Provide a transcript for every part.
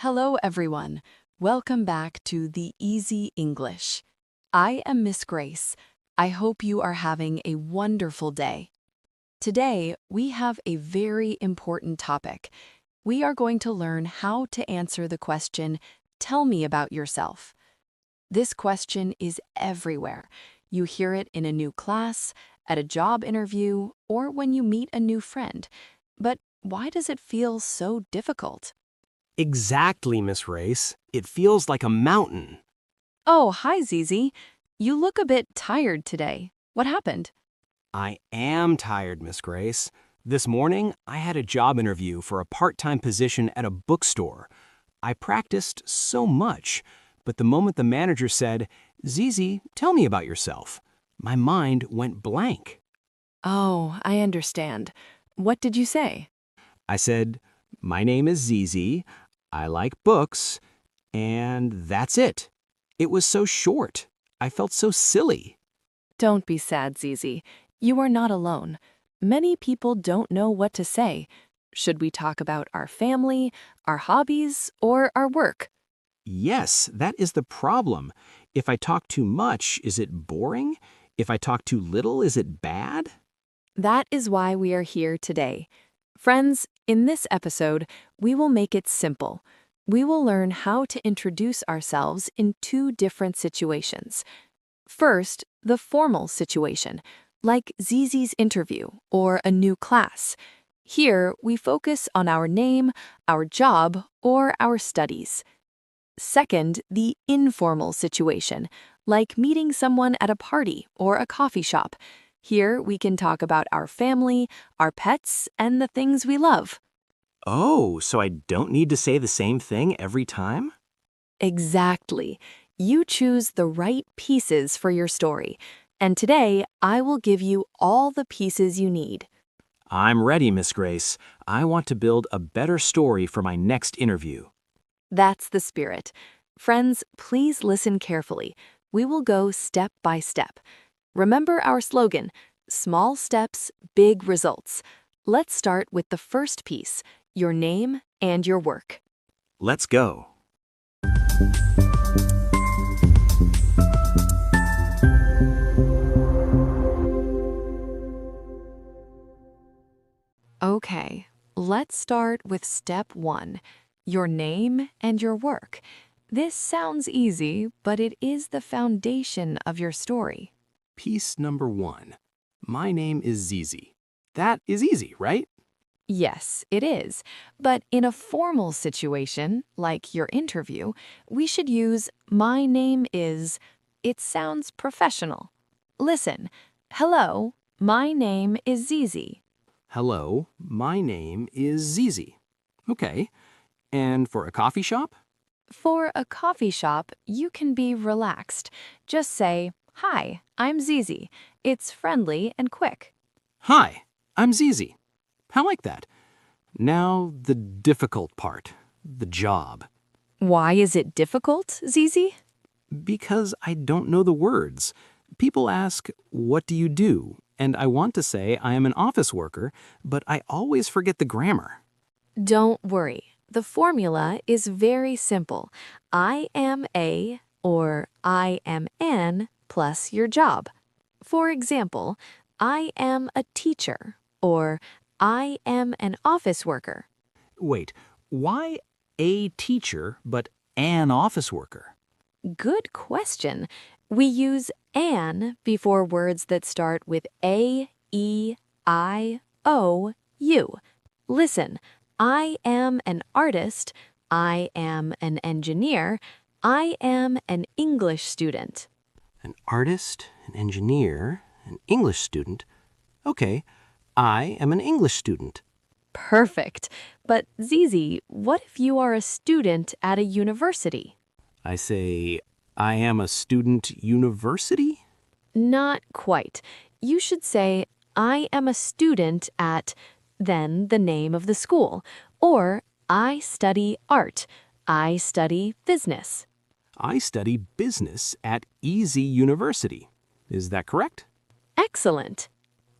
Hello, everyone. Welcome back to the Easy English. I am Miss Grace. I hope you are having a wonderful day. Today, we have a very important topic. We are going to learn how to answer the question, "Tell me about yourself." This question is everywhere. You hear it in a new class, at a job interview, or when you meet a new friend. But why does it feel so difficult? Exactly, Miss Race. It feels like a mountain. Oh, hi, Zizi. You look a bit tired today. What happened? I am tired, Miss Grace. This morning, I had a job interview for a part-time position at a bookstore. I practiced so much, but the moment the manager said, "Zizi, tell me about yourself," my mind went blank. Oh, I understand. What did you say? I said, "My name is Zizi. I like books," and that's it. It was so short. I felt so silly. Don't be sad, Zizi. You are not alone. Many people don't know what to say. Should we talk about our family, our hobbies, or our work? Yes, that is the problem. If I talk too much, is it boring? If I talk too little, is it bad? That is why we are here today. Friends, in this episode, we will make it simple. We will learn how to introduce ourselves in two different situations. First, the formal situation, like Zizi's interview or a new class. Here, we focus on our name, our job, or our studies. Second, the informal situation, like meeting someone at a party or a coffee shop. Here, we can talk about our family, our pets, and the things we love. Oh, so I don't need to say the same thing every time? Exactly. You choose the right pieces for your story. And today, I will give you all the pieces you need. I'm ready, Miss Grace. I want to build a better story for my next interview. That's the spirit. Friends, please listen carefully. We will go step by step. Remember our slogan, small steps, big results. Let's start with the first piece, your name and your work. Let's go. Okay, let's start with step one, your name and your work. This sounds easy, but it is the foundation of your story. Piece number 1. My name is Zizi. That is easy, right? Yes, it is. But in a formal situation, like your interview, we should use my name is. It sounds professional. Listen, hello, my name is Zizi. Hello, my name is Zizi. Okay, and for a coffee shop? For a coffee shop, you can be relaxed. Just say, hi, I'm Zizi. It's friendly and quick. Hi, I'm Zizi. I like that. Now, the difficult part, the job. Why is it difficult, Zizi? Because I don't know the words. People ask, "What do you do?" And I want to say I am an office worker, but I always forget the grammar. Don't worry. The formula is very simple. I am a or I am an plus your job. For example, I am a teacher or I am an office worker. Wait, why a teacher but an office worker? Good question. We use an before words that start with A, E, I, O, U. Listen, I am an artist, I am an engineer, I am an English student. An artist, an engineer, an English student. Okay, I am an English student. Perfect. But Zizi, what if you are a student at a university? I say, I am a student university? Not quite. You should say, I am a student at, then the name of the school, or I study art, I study business. I study business at Easy University. Is that correct? Excellent.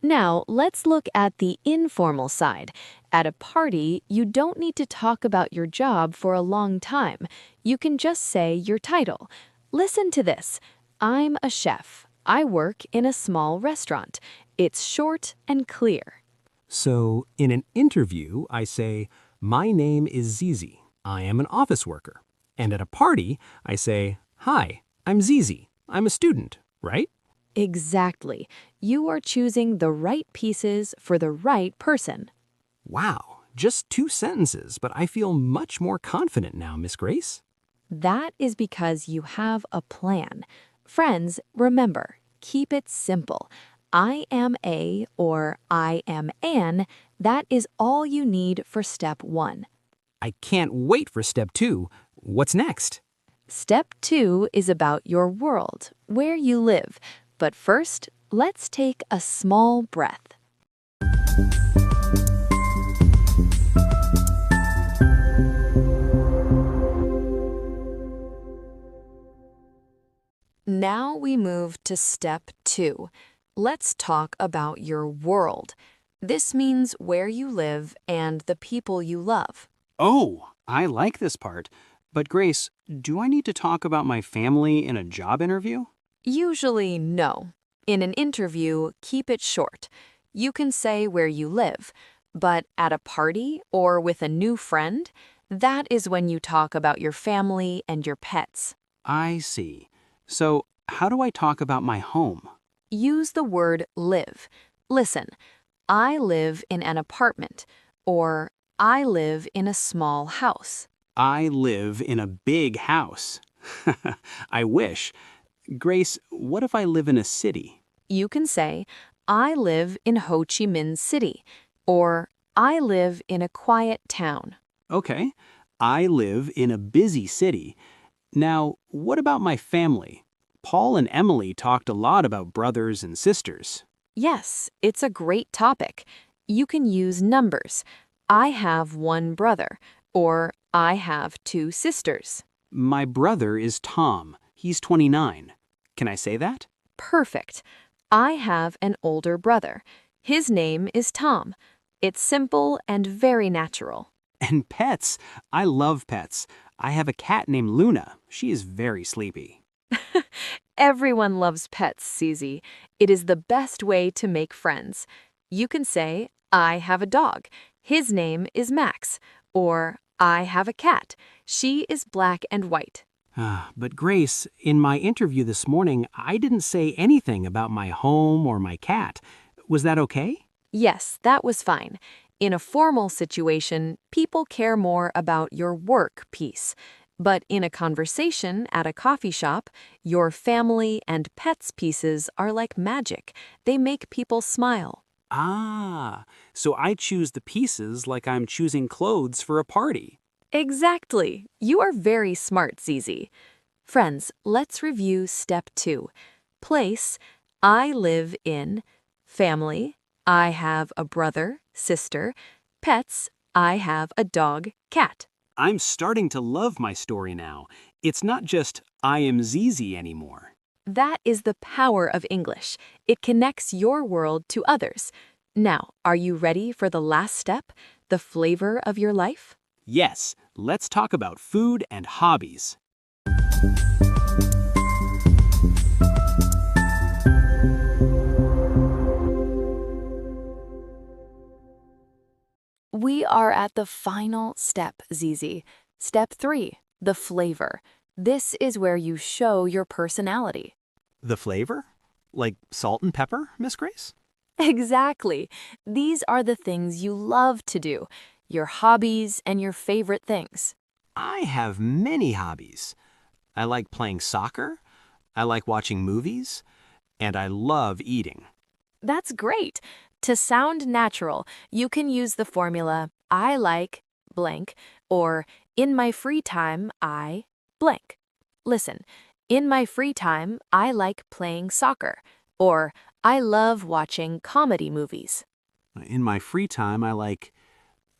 Now, let's look at the informal side. At a party, you don't need to talk about your job for a long time. You can just say your title. Listen to this. I'm a chef. I work in a small restaurant. It's short and clear. So, in an interview, I say, "My name is Zizi. I am an office worker." And at a party, I say, "Hi, I'm Zizi. I'm a student," right? Exactly. You are choosing the right pieces for the right person. Wow, just 2 sentences, but I feel much more confident now, Miss Grace. That is because you have a plan. Friends, remember, keep it simple. I am a or I am an, that is all you need for step 1. I can't wait for step 2. What's next? Step 2 is about your world, where you live. But first, let's take a small breath. Now we move to step 2. Let's talk about your world. This means where you live and the people you love. Oh, I like this part. But Grace, do I need to talk about my family in a job interview? Usually, no. In an interview, keep it short. You can say where you live, but at a party or with a new friend, that is when you talk about your family and your pets. I see. So, how do I talk about my home? Use the word live. Listen, I live in an apartment, or I live in a small house. I live in a big house. I wish. Grace, what if I live in a city? You can say, I live in Ho Chi Minh City, or I live in a quiet town. Okay, I live in a busy city. Now, what about my family? Paul and Emily talked a lot about brothers and sisters. Yes, it's a great topic. You can use numbers. I have one brother, or I have two sisters. My brother is Tom. He's 29. Can I say that? Perfect. I have an older brother. His name is Tom. It's simple and very natural. And pets. I love pets. I have a cat named Luna. She is very sleepy. Everyone loves pets, Zizi. It is the best way to make friends. You can say, I have a dog. His name is Max. Or, I have a cat. She is black and white. But Grace, in my interview this morning, I didn't say anything about my home or my cat. Was that okay? Yes, that was fine. In a formal situation, people care more about your work piece. But in a conversation at a coffee shop, your family and pets pieces are like magic. They make people smile. Ah, so I choose the pieces like I'm choosing clothes for a party. Exactly. You are very smart, Zizi. Friends, let's review step 2. Place, I live in. Family, I have a brother, sister. Pets, I have a dog, cat. I'm starting to love my story now. It's not just I am Zizi anymore. That is the power of English. It connects your world to others. Now, are you ready for the last step, the flavor of your life? Yes, let's talk about food and hobbies. We are at the final step, Zizi. Step 3, the flavor. This is where you show your personality. The flavor? Like salt and pepper, Miss Grace? Exactly. These are the things you love to do, your hobbies and your favorite things. I have many hobbies. I like playing soccer, I like watching movies, and I love eating. That's great. To sound natural, you can use the formula I like blank or in my free time I blank. Listen, in my free time I like playing soccer or I love watching comedy movies. In my free time, I like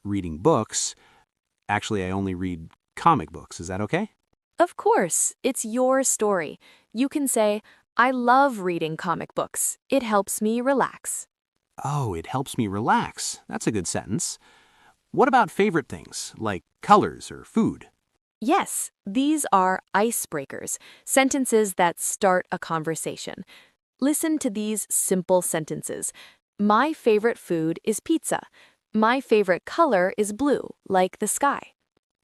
reading books. Actually, I only read comic books. Is that okay? Of course, it's your story. You can say, I love reading comic books. It helps me relax. Oh, it helps me relax. That's a good sentence. What about favorite things, like colors or food? Yes, these are icebreakers, sentences that start a conversation. Listen to these simple sentences. My favorite food is pizza. My favorite color is blue, like the sky.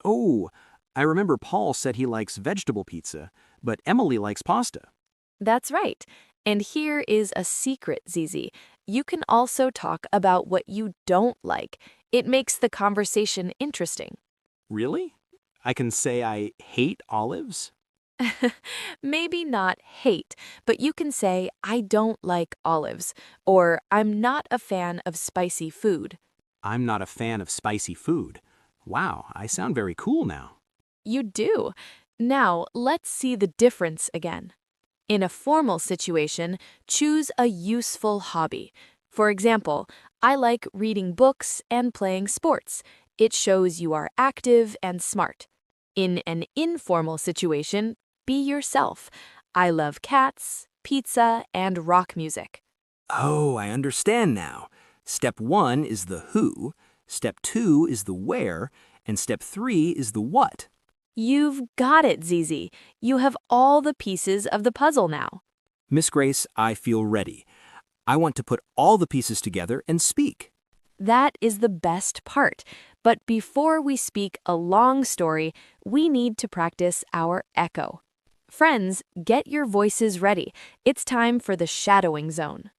Oh, I remember Paul said he likes vegetable pizza, but Emily likes pasta. That's right. And here is a secret, Zizi. You can also talk about what you don't like. It makes the conversation interesting. Really? I can say I hate olives? Maybe not hate, but you can say, I don't like olives, or I'm not a fan of spicy food. I'm not a fan of spicy food. Wow, I sound very cool now. You do. Now, let's see the difference again. In a formal situation, choose a useful hobby. For example, I like reading books and playing sports. It shows you are active and smart. In an informal situation, be yourself. I love cats, pizza, and rock music. Oh, I understand now. Step 1 is the who, step 2 is the where, and step 3 is the what. You've got it, Zizi. You have all the pieces of the puzzle now. Miss Grace, I feel ready. I want to put all the pieces together and speak. That is the best part. But before we speak a long story, we need to practice our echo. Friends, get your voices ready. It's time for the shadowing zone.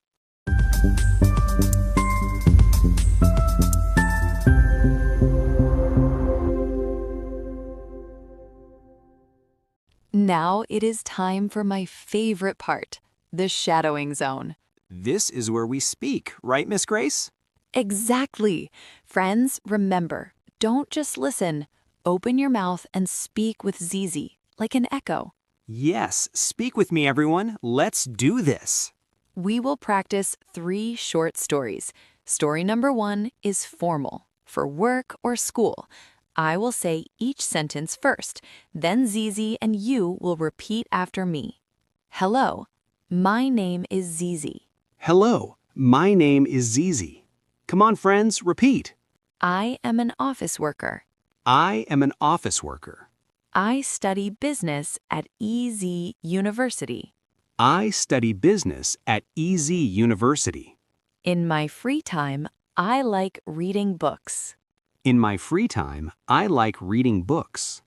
Now it is time for my favorite part, the shadowing zone. This is where we speak, right, Miss Grace? Exactly. Friends, remember, don't just listen. Open your mouth and speak with Zizi, like an echo. Yes, speak with me, everyone. Let's do this. We will practice 3 short stories. Story number 1 is formal, for work or school. I will say each sentence first, then Zizi and you will repeat after me. Hello, my name is Zizi. Hello, my name is Zizi. Come on, friends, repeat. I am an office worker. I am an office worker. I study business at EZ University. I study business at EZ University. In my free time, I like reading books. In my free time, I like reading books.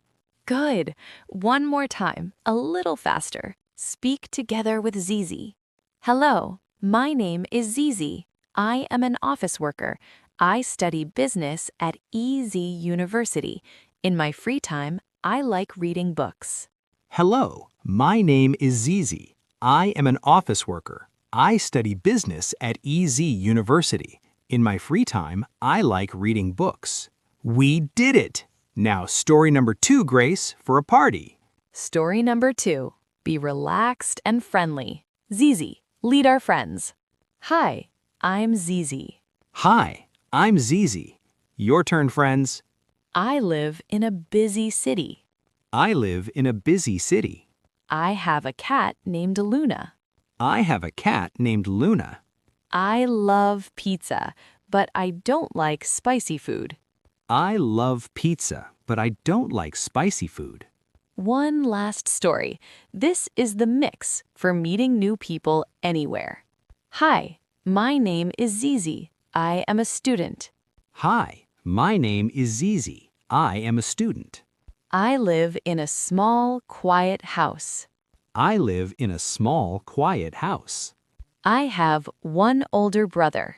Good. One more time, a little faster. Speak together with Zizi. Hello, my name is Zizi. I am an office worker. I study business at EZ University. In my free time, I like reading books. Hello, my name is Zizi. I am an office worker. I study business at EZ University. In my free time, I like reading books. We did it! Now, story number 2, Grace, for a party. Story number 2. Be relaxed and friendly. Zizi, lead our friends. Hi, I'm Zizi. Hi, I'm Zizi. Your turn, friends. I live in a busy city. I live in a busy city. I have a cat named Luna. I have a cat named Luna. I love pizza, but I don't like spicy food. I love pizza, but I don't like spicy food. One last story. This is the mix for meeting new people anywhere. Hi, my name is Zizi. I am a student. Hi, my name is Zizi. I am a student. I live in a small, quiet house. I live in a small, quiet house. I have one older brother.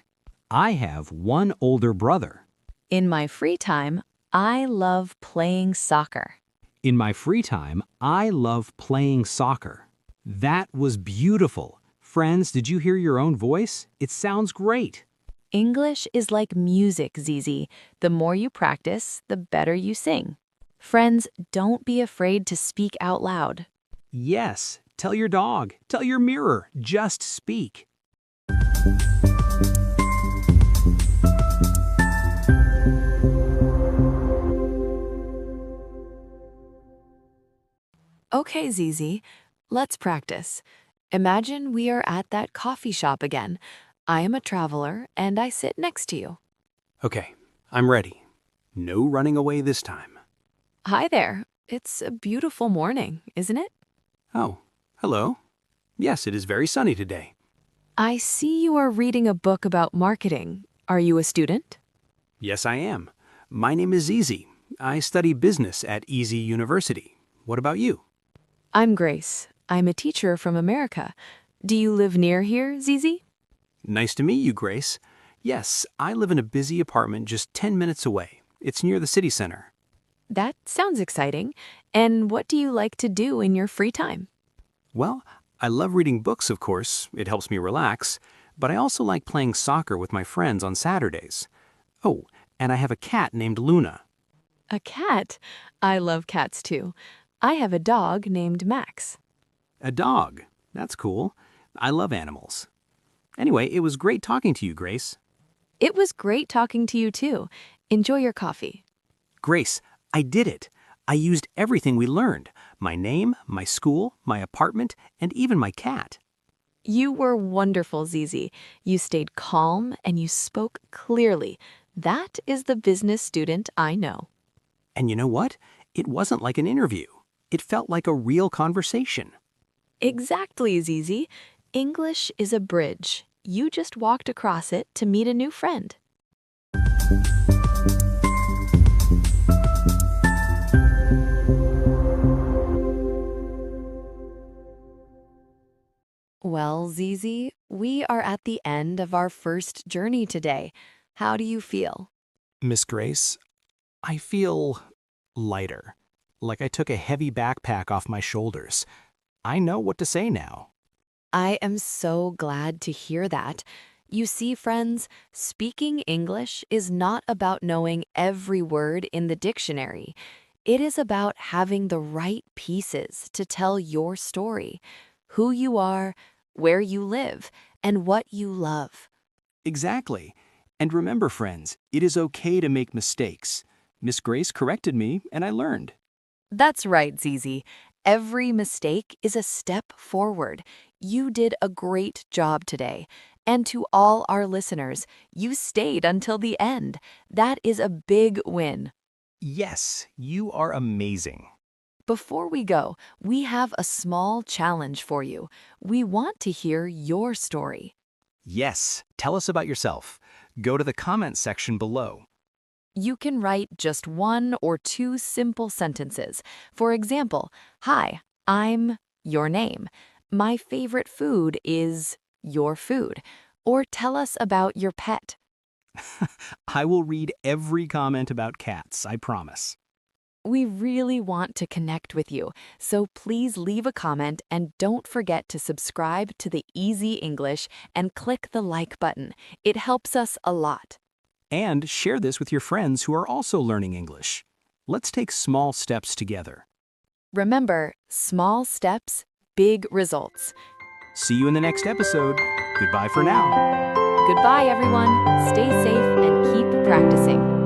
I have one older brother. In my free time, I love playing soccer. In my free time, I love playing soccer. That was beautiful. Friends, did you hear your own voice? It sounds great. English is like music, Zizi. The more you practice, the better you sing. Friends, don't be afraid to speak out loud. Yes, tell your dog, tell your mirror, just speak. Okay, Zizi, let's practice. Imagine we are at that coffee shop again. I am a traveler and I sit next to you. Okay, I'm ready. No running away this time. Hi there. It's a beautiful morning, isn't it? Oh, hello. Yes, it is very sunny today. I see you are reading a book about marketing. Are you a student? Yes, I am. My name is Zizi. I study business at Easy University. What about you? I'm Grace. I'm a teacher from America. Do you live near here, Zizi? Nice to meet you, Grace. Yes, I live in a busy apartment just 10 minutes away. It's near the city center. That sounds exciting. And what do you like to do in your free time? Well, I love reading books, of course. It helps me relax. But I also like playing soccer with my friends on Saturdays. Oh, and I have a cat named Luna. A cat? I love cats too. I have a dog named Max. A dog. That's cool. I love animals. Anyway, it was great talking to you, Grace. It was great talking to you too. Enjoy your coffee. Grace, I did it. I used everything we learned. My name, my school, my apartment, and even my cat. You were wonderful, Zizi. You stayed calm and you spoke clearly. That is the business student I know. And you know what? It wasn't like an interview. It felt like a real conversation. Exactly, Zizi. English is a bridge. You just walked across it to meet a new friend. Well, Zizi, we are at the end of our first journey today. How do you feel? Miss Grace, I feel lighter, like I took a heavy backpack off my shoulders. I know what to say now. I am so glad to hear that. You see, friends, speaking English is not about knowing every word in the dictionary. It is about having the right pieces to tell your story, who you are, where you live, and what you love. Exactly. And remember, friends, it is okay to make mistakes. Miss Grace corrected me, and I learned. That's right, Zizi. Every mistake is a step forward. You did a great job today. And to all our listeners, you stayed until the end. That is a big win. Yes, you are amazing. Before we go, we have a small challenge for you. We want to hear your story. Yes, tell us about yourself. Go to the comment section below. You can write just one or two simple sentences. For example, hi, I'm your name. My favorite food is your food. Or tell us about your pet. I will read every comment about cats, I promise. We really want to connect with you, so please leave a comment and don't forget to subscribe to the Easy English and click the like button. It helps us a lot. And share this with your friends who are also learning English. Let's take small steps together. Remember, small steps, big results. See you in the next episode. Goodbye for now. Goodbye, everyone. Stay safe and keep practicing.